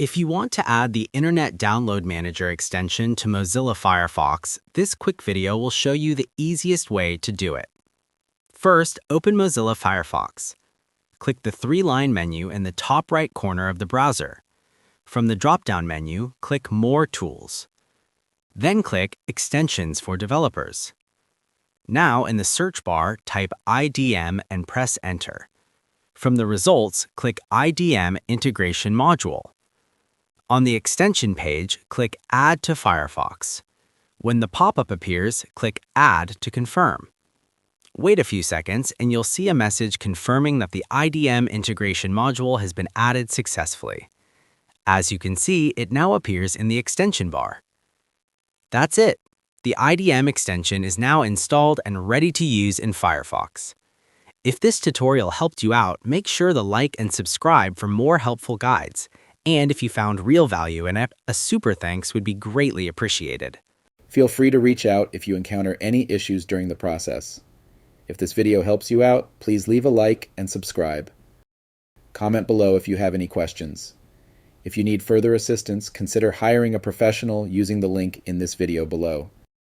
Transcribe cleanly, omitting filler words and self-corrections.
If you want to add the Internet Download Manager extension to Mozilla Firefox, this quick video will show you the easiest way to do it. First, open Mozilla Firefox. Click the three-line menu in the top right corner of the browser. From the drop-down menu, click More Tools. Then click Extensions for Developers. Now, in the search bar, type IDM and press Enter. From the results, click IDM Integration Module. On the extension page, click Add to Firefox. When the pop-up appears, click Add to confirm. Wait a few seconds and you'll see a message confirming that the IDM integration module has been added successfully. As you can see, it now appears in the extension bar. That's it. The IDM extension is now installed and ready to use in Firefox. If this tutorial helped you out, make sure to like and subscribe for more helpful guides. And if you found real value in it, a super thanks would be greatly appreciated. Feel free to reach out if you encounter any issues during the process. If this video helps you out, please leave a like and subscribe. Comment below if you have any questions. If you need further assistance, consider hiring a professional using the link in this video below.